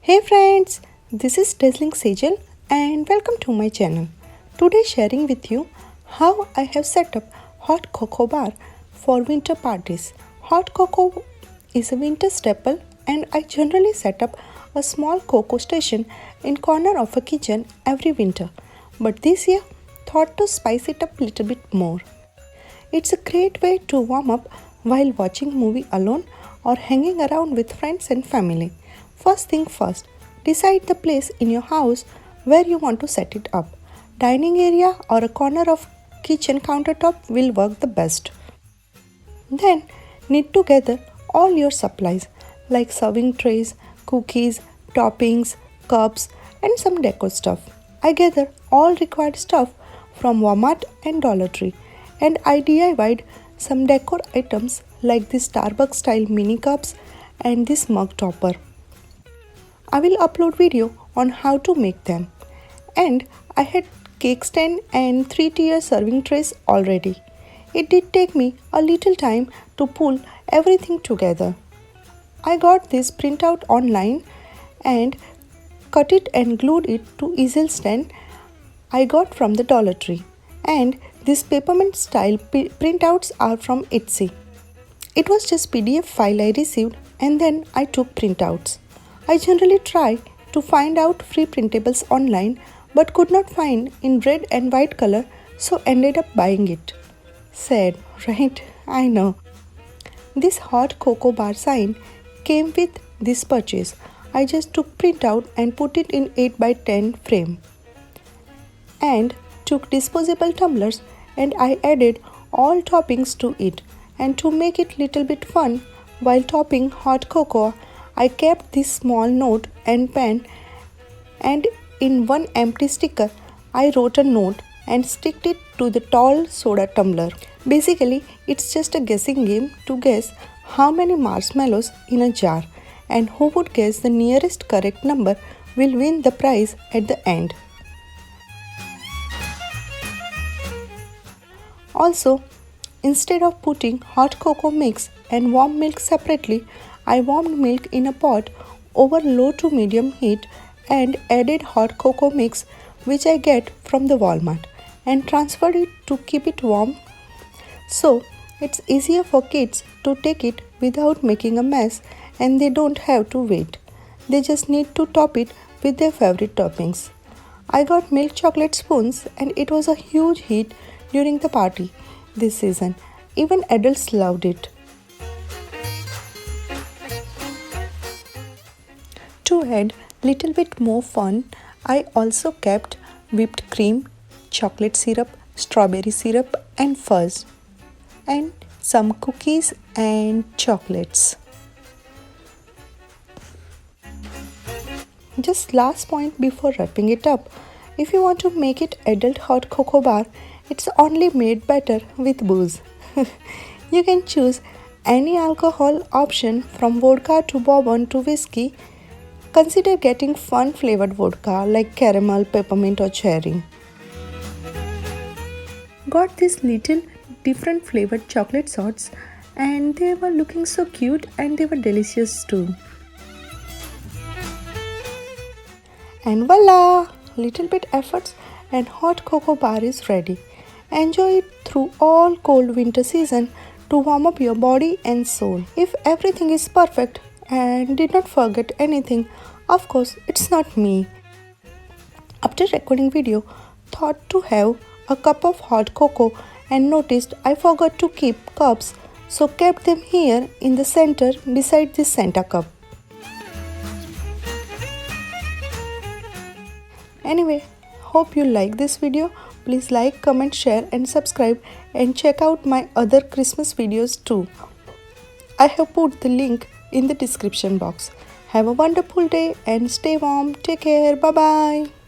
Hey friends, this is Dazzling Sejal and welcome to my channel. Today sharing with you how I have set up hot cocoa bar for winter parties. Hot cocoa is a winter staple and I generally set up a small cocoa station in corner of a kitchen every winter. But this year thought to spice it up a little bit more. It's a great way to warm up while watching movie alone or hanging around with friends and family. First thing first, decide the place in your house where you want to set it up. Dining area or a corner of kitchen countertop will work the best. Then knit together all your supplies like serving trays, cookies, toppings, cups and some decor stuff. I gather all required stuff from Walmart and Dollar Tree and I DIY'd some decor items like this Starbucks style mini cups and this mug topper. I will upload video on how to make them. And I had cake stand and 3-tier serving trays already. It did take me a little time to pull everything together. I got this printout online and cut it and glued it to easel stand I got from the Dollar Tree. And these peppermint style printouts are from Etsy. It was just PDF file I received and then I took printouts. I generally try to find out free printables online but could not find in red and white color, so ended up buying it. Sad, right? I know. This hot cocoa bar sign came with this purchase. I just took printout and put it in 8x10 frame. And took disposable tumblers and I added all toppings to it. And to make it little bit fun while topping hot cocoa, I kept this small note and pen, and in one empty sticker I wrote a note and sticked it to the tall soda tumbler. Basically it's just a guessing game to guess how many marshmallows in a jar, and who would guess the nearest correct number will win the prize at the end. Also, instead of putting hot cocoa mix and warm milk separately, I warmed milk in a pot over low to medium heat and added hot cocoa mix which I get from the Walmart and transferred it to keep it warm, so it's easier for kids to take it without making a mess and they don't have to wait. They just need to top it with their favorite toppings. I got milk chocolate spoons and it was a huge hit during the party this season. Even adults loved it. To add little bit more fun, I also kept whipped cream, chocolate syrup, strawberry syrup and fuzz, and some cookies and chocolates. Just last point before wrapping it up, if you want to make it adult hot cocoa bar, it's only made better with booze. You can choose any alcohol option from vodka to bourbon to whiskey. Consider getting fun flavored vodka like caramel, peppermint or cherry. Got this little different flavored chocolate shots and they were looking so cute and they were delicious too. And voila! Little bit efforts and hot cocoa bar is ready. Enjoy it through all cold winter season to warm up your body and soul. If everything is perfect and did not forget anything, of course it's not me. After recording video, thought to have a cup of hot cocoa and noticed I forgot to keep cups, so kept them here in the center beside this Santa cup. Anyway, hope you like this video. Please like, comment, share and subscribe and check out my other Christmas videos too. I have put the link in the description box. Have a wonderful day and stay warm. Take care. Bye bye.